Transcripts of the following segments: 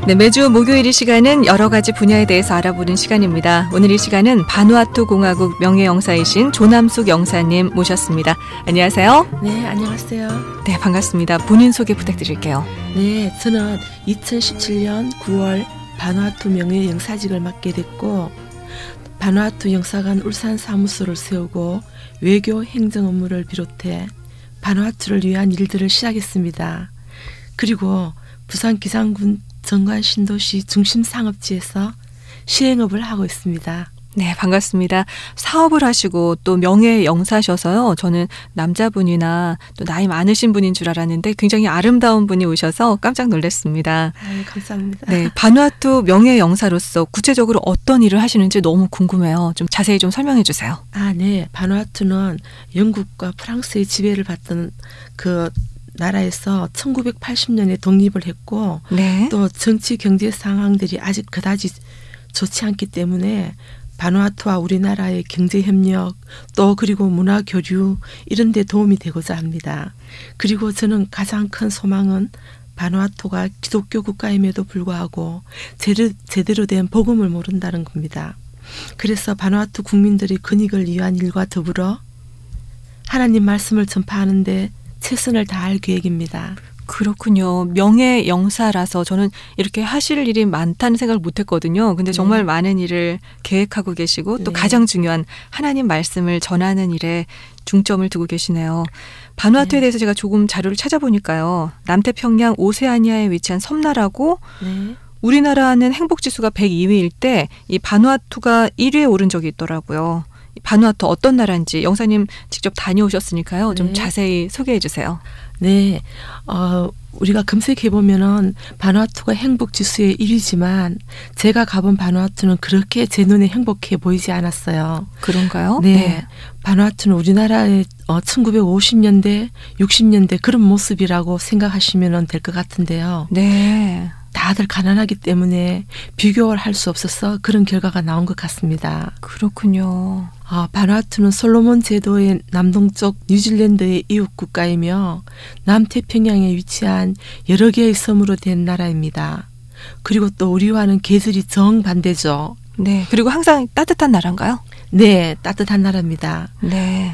네, 매주 목요일 이 시간은 여러 가지 분야에 대해서 알아보는 시간입니다. 오늘 이 시간은 바누아투 공화국 명예영사이신 조남숙 영사님 모셨습니다. 안녕하세요. 네, 안녕하세요. 네, 반갑습니다. 본인 소개 부탁드릴게요. 네, 저는 2017년 9월 바누아투 명예영사직을 맡게 됐고 바누아투 영사관 울산 사무소를 세우고 외교 행정 업무를 비롯해 바누아투를 위한 일들을 시작했습니다. 그리고 부산 기장군 정관 신도시 중심 상업지에서 시행업을 하고 있습니다. 네, 반갑습니다. 사업을 하시고 또 명예영사셔서요. 저는 남자분이나 또 나이 많으신 분인 줄 알았는데 굉장히 아름다운 분이 오셔서 깜짝 놀랐습니다. 감사합니다. 네, 바누아투 명예영사로서 구체적으로 어떤 일을 하시는지 너무 궁금해요. 좀 자세히 좀 설명해 주세요. 네. 바누아투는 영국과 프랑스의 지배를 받던 그 나라에서 1980년에 독립을 했고 네. 또 정치 경제 상황들이 아직 그다지 좋지 않기 때문에 바누아투와 우리나라의 경제 협력 또 그리고 문화 교류 이런 데 도움이 되고자 합니다. 그리고 저는 가장 큰 소망은 바누아투가 기독교 국가임에도 불구하고 제대로 된 복음을 모른다는 겁니다. 그래서 바누아투 국민들의 근익을 위한 일과 더불어 하나님 말씀을 전파하는 데 최선을 다할 계획입니다. 그렇군요. 명예영사라서 저는 이렇게 하실 일이 많다는 생각을 못했거든요. 근데 정말 많은 일을 계획하고 계시고 또 가장 중요한 하나님 말씀을 전하는 일에 중점을 두고 계시네요. 바누아투에 대해서 제가 조금 자료를 찾아보니까요. 남태평양 오세아니아에 위치한 섬나라고 우리나라는 행복지수가 102위일 때 이 바누아투가 1위에 오른 적이 있더라고요. 바누아투 어떤 나라인지 영사님 직접 다녀오셨으니까요. 좀 자세히 소개해 주세요. 네. 우리가 검색해보면은 바누아투가 행복지수의 1위지만 제가 가본 바누아투는 그렇게 제 눈에 행복해 보이지 않았어요. 그런가요? 네. 바누아투는 우리나라의 1950년대, 60년대 그런 모습이라고 생각하시면 될 것 같은데요. 네. 다들 가난하기 때문에 비교를 할 수 없어서 그런 결과가 나온 것 같습니다. 그렇군요. 바누아투는 솔로몬 제도의 남동쪽 뉴질랜드의 이웃 국가이며 남태평양에 위치한 여러 개의 섬으로 된 나라입니다. 그리고 또 우리와는 계절이 정반대죠. 네. 그리고 항상 따뜻한 나라인가요? 네, 따뜻한 나라입니다. 네.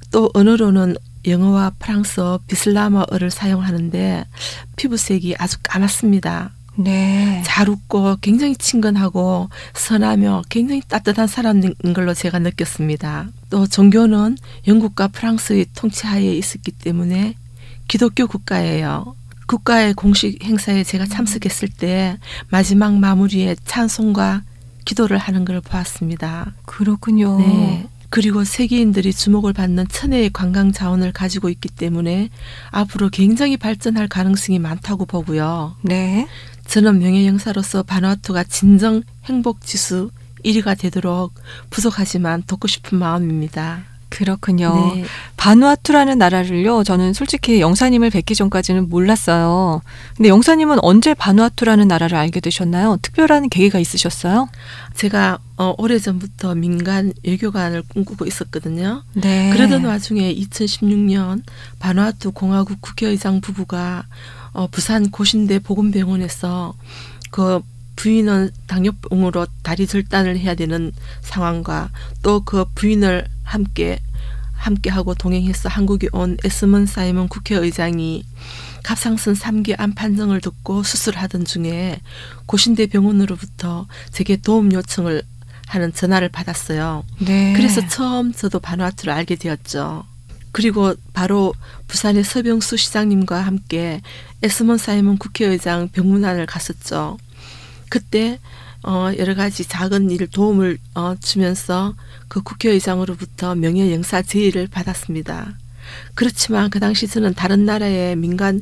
또 언어로는 영어와 프랑스어, 비슬라마어를 사용하는데 피부색이 아주 까맣습니다. 네. 잘 웃고 굉장히 친근하고 선하며 굉장히 따뜻한 사람인 걸로 제가 느꼈습니다. 또 종교는 영국과 프랑스의 통치하에 있었기 때문에 기독교 국가예요. 국가의 공식 행사에 제가 참석했을 때 마지막 마무리에 찬송과 기도를 하는 걸 보았습니다. 그렇군요. 네. 그리고 세계인들이 주목을 받는 천혜의 관광 자원을 가지고 있기 때문에 앞으로 굉장히 발전할 가능성이 많다고 보고요. 네. 저는 명예영사로서 바누아투가 진정 행복지수 1위가 되도록 부족하지만 돕고 싶은 마음입니다. 그렇군요. 네. 바누아투라는 나라를요. 저는 솔직히 영사님을 뵙기 전까지는 몰랐어요. 근데 영사님은 언제 바누아투라는 나라를 알게 되셨나요? 특별한 계기가 있으셨어요? 제가 오래전부터 민간 외교관을 꿈꾸고 있었거든요. 네. 그러던 와중에 2016년 바누아투 공화국 국회의장 부부가 부산 고신대 보건병원에서 그 부인은 당뇨병으로 다리 절단을 해야 되는 상황과 또 그 부인을 함께하고 동행해서 한국에 온 에스먼 사이먼 국회의장이 갑상선 3기 암 판정을 듣고 수술하던 중에 고신대 병원으로부터 제게 도움 요청을 하는 전화를 받았어요. 네. 그래서 처음 저도 바누아투를 알게 되었죠. 그리고 바로 부산의 서병수 시장님과 함께 에스먼 사이먼 국회의장 병문안을 갔었죠. 그때 여러 가지 작은 일 도움을 주면서 그 국회의장으로부터 명예영사 제의를 받았습니다. 그렇지만 그 당시 저는 다른 나라의 민간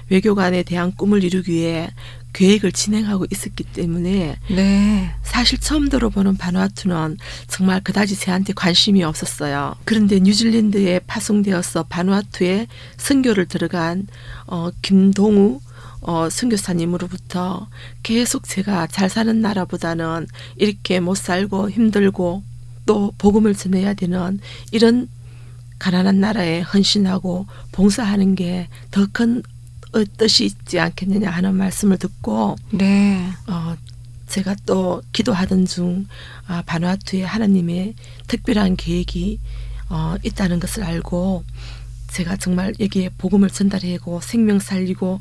외교관에 대한 꿈을 이루기 위해 계획을 진행하고 있었기 때문에 사실 처음 들어보는 바누아투는 정말 그다지 저한테 관심이 없었어요. 그런데 뉴질랜드에 파송되어서 바누아투에 선교를 들어간 김동우 선교사님으로부터 계속 제가 잘 사는 나라보다는 이렇게 못 살고 힘들고 또 복음을 전해야 되는 이런 가난한 나라에 헌신하고 봉사하는 게 더 큰 뜻이 있지 않겠느냐 하는 말씀을 듣고 네. 제가 또 기도하던 중 바누아투에 하나님의 특별한 계획이 있다는 것을 알고 제가 정말 여기에 복음을 전달하고 생명 살리고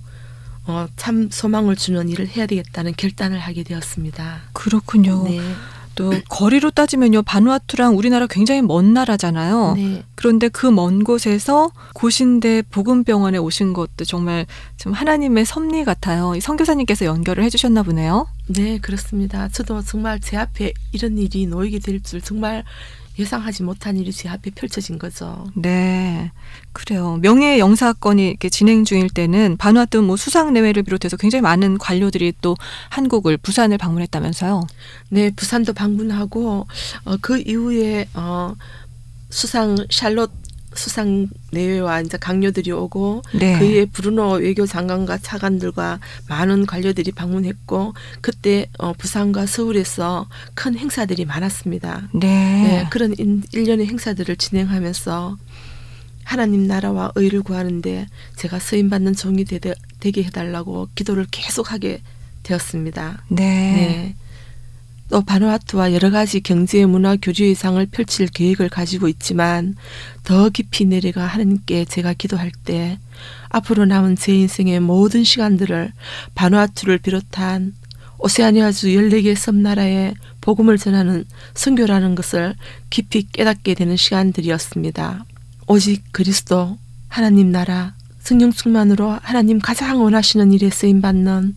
참 소망을 주는 일을 해야 되겠다는 결단을 하게 되었습니다. 그렇군요. 네. 또 거리로 따지면요, 바누아투랑 우리나라 굉장히 먼 나라잖아요. 네. 그런데 그 먼 곳에서 고신대 복음병원에 오신 것도 정말 좀 하나님의 섭리 같아요. 이 선교사님께서 연결을 해주셨나 보네요. 네, 그렇습니다. 저도 정말 제 앞에 이런 일이 놓이게 될 줄 정말 예상하지 못한 일이 제 앞에 펼쳐진 거죠. 네, 그래요. 명예 영사건이 이렇게 진행 중일 때는 바누아투 뭐 수상내외를 비롯해서 굉장히 많은 관료들이 또 한국을 부산을 방문했다면서요. 네, 부산도 방문하고 그 이후에 샬롯 수상 내외와 이제 강요들이 오고 네. 그에 브루노 외교장관과 차관들과 많은 관료들이 방문했고 그때 부산과 서울에서 큰 행사들이 많았습니다. 네. 네, 그런 일련의 행사들을 진행하면서 하나님 나라와 의를 구하는데 제가 쓰임받는 종이 되게 해달라고 기도를 계속하게 되었습니다. 네. 네. 또 바누아투와 여러 가지 경제, 문화, 교류의 장을 펼칠 계획을 가지고 있지만 더 깊이 내려가 하나님께 제가 기도할 때 앞으로 남은 제 인생의 모든 시간들을 바누아투를 비롯한 오세아니아주 14개 섬나라에 복음을 전하는 선교라는 것을 깊이 깨닫게 되는 시간들이었습니다. 오직 그리스도, 하나님 나라, 성령 충만으로 하나님 가장 원하시는 일에 쓰임받는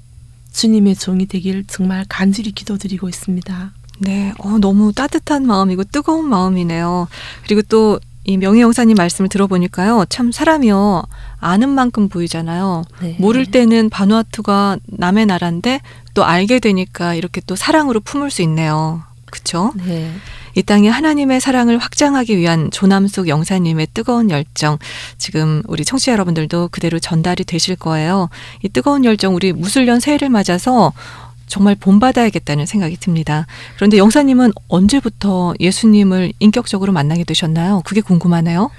주님의 종이 되길 정말 간절히 기도드리고 있습니다. 네, 너무 따뜻한 마음이고 뜨거운 마음이네요. 그리고 또 이 명예영사님 말씀을 들어보니까요, 참 사람이요 아는 만큼 보이잖아요. 네. 모를 때는 바누아투가 남의 나라인데 또 알게 되니까 이렇게 또 사랑으로 품을 수 있네요. 그렇죠? 네. 이 땅에 하나님의 사랑을 확장하기 위한 조남숙 영사님의 뜨거운 열정, 지금 우리 청취자 여러분들도 그대로 전달이 되실 거예요. 이 뜨거운 열정, 우리 무술년 새해를 맞아서 정말 본받아야겠다는 생각이 듭니다. 그런데 영사님은 언제부터 예수님을 인격적으로 만나게 되셨나요? 그게 궁금하네요.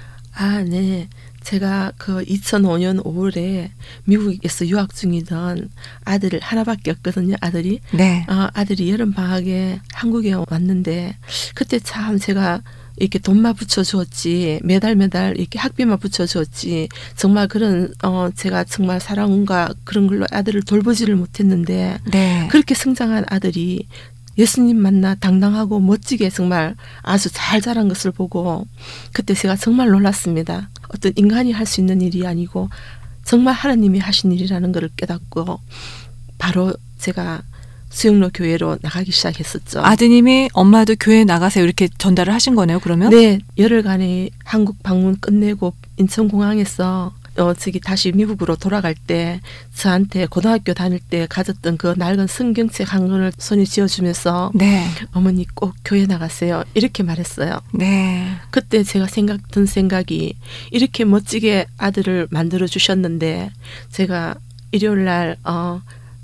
네. 제가 그 2005년 5월에 미국에서 유학 중이던 아들을 하나밖에 없거든요. 아들이. 네. 아들이 여름방학에 한국에 왔는데 그때 참 제가 이렇게 돈만 붙여주었지 매달 이렇게 학비만 붙여주었지 정말 그런 제가 정말 사랑과 그런 걸로 아들을 돌보지를 못했는데 네. 그렇게 성장한 아들이 예수님 만나 당당하고 멋지게 정말 아주 잘 자란 것을 보고 그때 제가 정말 놀랐습니다. 어떤 인간이 할 수 있는 일이 아니고 정말 하나님이 하신 일이라는 것을 깨닫고 바로 제가 수영로 교회로 나가기 시작했었죠. 아드님이 엄마도 교회 나가세요 이렇게 전달을 하신 거네요, 그러면? 네. 열흘간의 한국 방문 끝내고 인천공항에서 다시 미국으로 돌아갈 때 저한테 고등학교 다닐 때 가졌던 그 낡은 성경책 한 권을 손에 쥐어주면서 네. 어머니 꼭 교회 나가세요 이렇게 말했어요. 네. 그때 제가 든 생각이 이렇게 멋지게 아들을 만들어 주셨는데 제가 일요일 날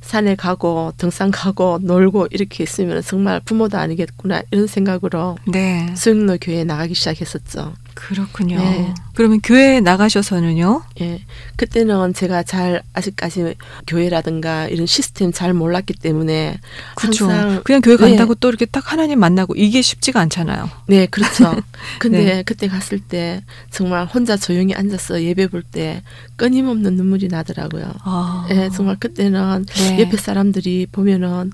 산에 가고 등산 가고 놀고 이렇게 있으면 정말 부모도 아니겠구나 이런 생각으로 네. 수영로 교회에 나가기 시작했었죠. 그렇군요. 네. 그러면 교회에 나가셔서는요? 예, 그때는 제가 아직까지 교회라든가 이런 시스템 잘 몰랐기 때문에 그렇죠. 항상 그냥 교회 간다고 네. 또 이렇게 딱 하나님 만나고 이게 쉽지가 않잖아요. 네, 그렇죠. 근데 네. 그때 갔을 때 정말 혼자 조용히 앉아서 예배 볼 때 끊임없는 눈물이 나더라고요. 예, 정말 그때는 네. 옆에 사람들이 보면은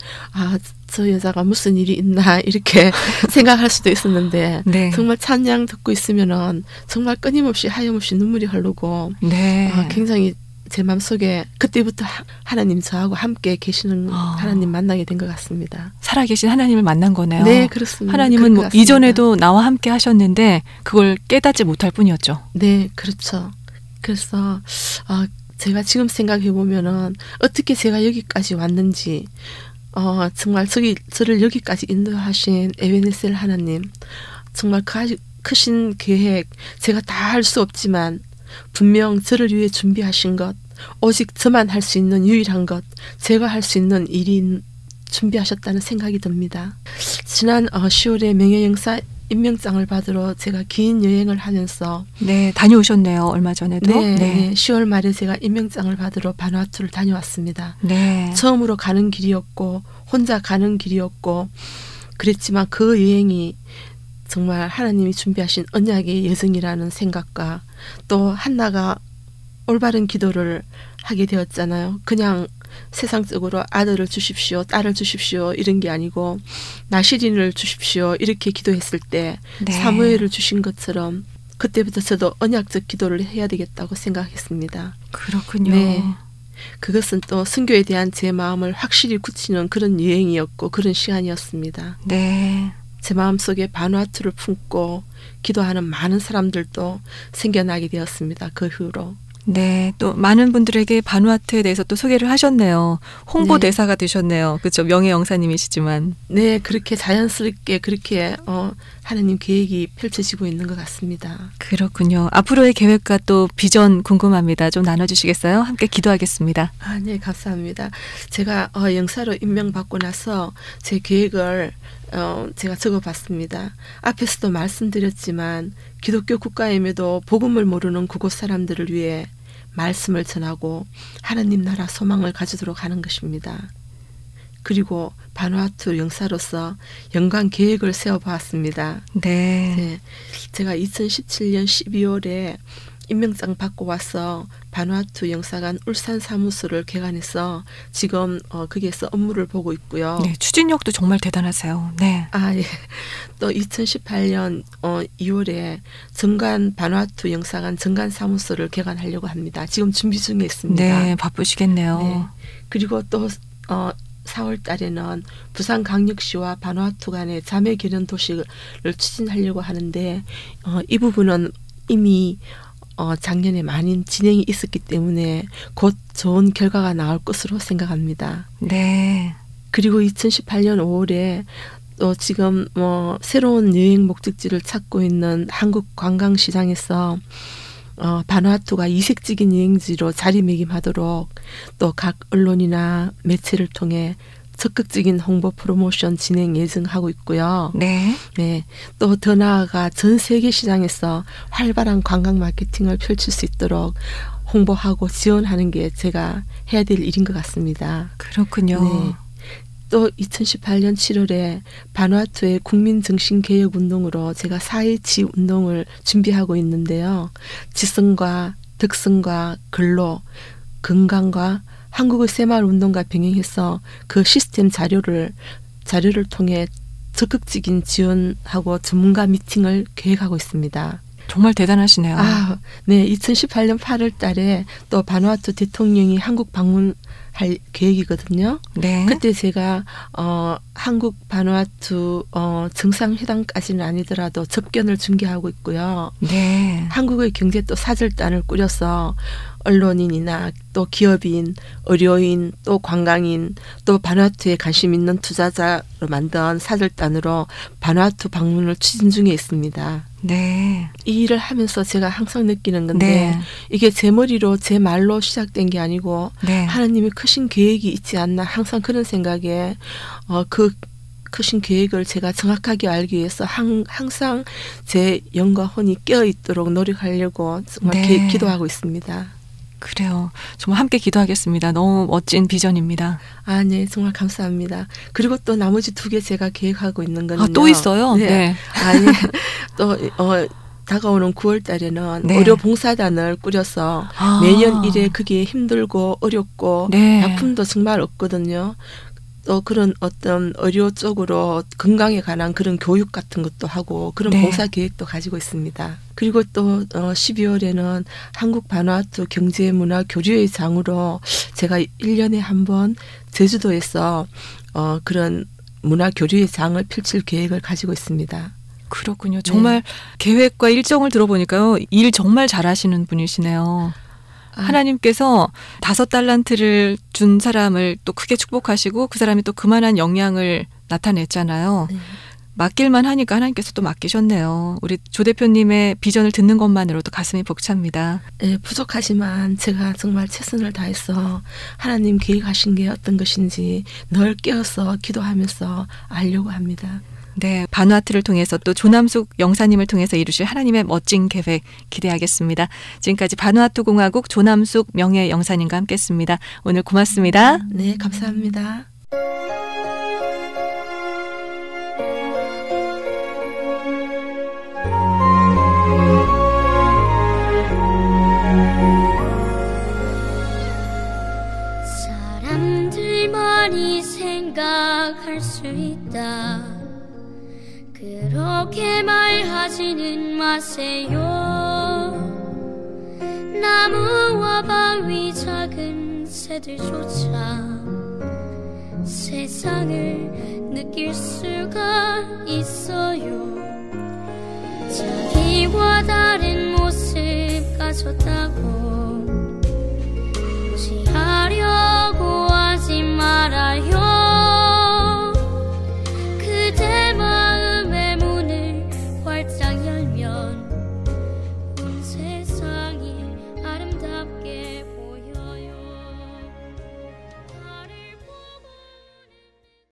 저 여자가 무슨 일이 있나 이렇게 생각할 수도 있었는데 네. 정말 찬양 듣고 있으면은 정말 끊임없이 하염없이 눈물이 흐르고 네. 굉장히 제 마음속에 그때부터 하나님 저하고 함께 계시는 하나님 만나게 된 것 같습니다. 살아계신 하나님을 만난 거네요. 네, 그렇습니다. 하나님은 뭐 이전에도 나와 함께 하셨는데 그걸 깨닫지 못할 뿐이었죠. 네, 그렇죠. 그래서 제가 지금 생각해 보면은 어떻게 제가 여기까지 왔는지 정말 저를 여기까지 인도하신 에베네셀 하나님 정말 그 크신 계획 제가 다 할 수 없지만 분명 저를 위해 준비하신 것 오직 저만 할 수 있는 유일한 것 제가 할 수 있는 일인 준비하셨다는 생각이 듭니다. 지난 10월에 명예영사 임명장을 받으러 제가 긴 여행을 하면서 네, 다녀오셨네요. 얼마 전에도. 네, 네. 10월 말에 제가 임명장을 받으러 바누아투를 다녀왔습니다. 네. 처음으로 가는 길이었고 혼자 가는 길이었고 그랬지만 그 여행이 정말 하나님이 준비하신 언약의 여정이라는 생각과 또 한나가 올바른 기도를 하게 되었잖아요. 그냥 세상적으로 아들을 주십시오, 딸을 주십시오 이런 게 아니고 나시린을 주십시오 이렇게 기도했을 때 네. 사무엘을 주신 것처럼 그때부터 저도 언약적 기도를 해야 되겠다고 생각했습니다. 그렇군요. 네. 그것은 또 선교에 대한 제 마음을 확실히 굳히는 그런 여행이었고 그런 시간이었습니다. 네. 제 마음속에 바누아투를 품고 기도하는 많은 사람들도 생겨나게 되었습니다. 그 후로. 네, 또 많은 분들에게 바누아투에 대해서 또 소개를 하셨네요. 홍보대사가 되셨네요. 그렇죠. 명예 영사님이시지만. 네, 그렇게 자연스럽게 그렇게 하나님 계획이 펼쳐지고 있는 것 같습니다. 그렇군요. 앞으로의 계획과 또 비전 궁금합니다. 좀 나눠주시겠어요? 함께 기도하겠습니다. 아, 네, 감사합니다. 제가 영사로 임명받고 나서 제 계획을 제가 적어봤습니다. 앞에서도 말씀드렸지만 기독교 국가임에도 복음을 모르는 그곳 사람들을 위해 말씀을 전하고 하나님 나라 소망을 가지도록 하는 것입니다. 그리고 바누아투 영사로서 연간 계획을 세워보았습니다. 네. 네, 제가 2017년 12월에 임명장 받고 와서 바누아투 영사관 울산 사무소를 개관해서 지금 거기에서 업무를 보고 있고요. 네, 추진력도 정말 대단하세요. 네. 아, 예. 또 2018년 2월에 정관 바누아투 영사관 정관 사무소를 개관하려고 합니다. 지금 준비 중에 있습니다. 네, 바쁘시겠네요. 네. 그리고 또 4월 달에는 부산광역시와 바누아투 간의 자매 결연 도시를 추진하려고 하는데 이 부분은 이미 작년에 많이 진행이 있었기 때문에 곧 좋은 결과가 나올 것으로 생각합니다. 네. 그리고 2018년 5월에 또 지금 새로운 여행 목적지를 찾고 있는 한국 관광시장에서 바누아투가 이색적인 여행지로 자리매김하도록 또 각 언론이나 매체를 통해 적극적인 홍보 프로모션 진행 예정하고 있고요. 네. 네. 또 더 나아가 전 세계 시장에서 활발한 관광 마케팅을 펼칠 수 있도록 홍보하고 지원하는 게 제가 해야 될 일인 것 같습니다. 그렇군요. 네. 또 2018년 7월에 바누아투의 국민정신개혁운동으로 제가 4.27 운동을 준비하고 있는데요. 지성과 덕성과 근로, 건강과 한국의 새마을운동과 병행해서 그 시스템 자료를 통해 적극적인 지원하고 전문가 미팅을 계획하고 있습니다. 정말 대단하시네요. 아, 네. 2018년 8월 달에 또 바누아투 대통령이 한국 방문할 계획이거든요. 네. 그때 제가 한국 바누아투 정상회담까지는 아니더라도 접견을 중개하고 있고요. 네. 한국의 경제 또 사절단을 꾸려서 언론인이나 또 기업인, 의료인, 또 관광인, 또 바누아투에 관심 있는 투자자로 만든 사절단으로 바누아투 방문을 추진 중에 있습니다. 네. 이 일을 하면서 제가 항상 느끼는 건데 네. 이게 제 머리로 제 말로 시작된 게 아니고 네. 하나님의 크신 계획이 있지 않나 항상 그런 생각에 그 크신 계획을 제가 정확하게 알기 위해서 항상 제 영과 혼이 깨어있도록 노력하려고 정말 네. 기도하고 있습니다. 그래요. 정말 함께 기도하겠습니다. 너무 멋진 비전입니다. 아, 네. 정말 감사합니다. 그리고 또 나머지 2개 제가 계획하고 있는 거는요. 아, 또 있어요? 네. 네. 아니, 또 다가오는 9월 달에는 네. 의료 봉사단을 꾸려서 매년 일에 그게 힘들고 어렵고 네. 약품도 정말 없거든요. 또 그런 어떤 의료 쪽으로 건강에 관한 그런 교육 같은 것도 하고 그런 네. 봉사 계획도 가지고 있습니다. 그리고 또 12월에는 한국 바누아투 경제문화교류의 장으로 제가 1년에 한 번 제주도에서 그런 문화교류의 장을 펼칠 계획을 가지고 있습니다. 그렇군요. 정말 계획과 일정을 들어보니까요. 일 정말 잘하시는 분이시네요. 하나님께서 5달란트를 준 사람을 또 크게 축복하시고 그 사람이 또 그만한 역량을 나타냈잖아요. 네. 맡길만 하니까 하나님께서 또 맡기셨네요. 우리 조 대표님의 비전을 듣는 것만으로도 가슴이 벅찹니다. 네, 부족하지만 제가 정말 최선을 다해서 하나님 계획하신 게 어떤 것인지 늘 깨어서 기도하면서 알려고 합니다. 네, 바누아투를 통해서 또 조남숙 영사님을 통해서 이루실 하나님의 멋진 계획 기대하겠습니다. 지금까지 바누아투 공화국 조남숙 명예 영사님과 함께했습니다. 오늘 고맙습니다. 네, 감사합니다. 사람들만이 생각할 수 있다. 그렇게 말하지는 마세요. 나무와 바위 작은 새들조차 세상을 느낄 수가 있어요. 자기와 다른 모습 가졌다고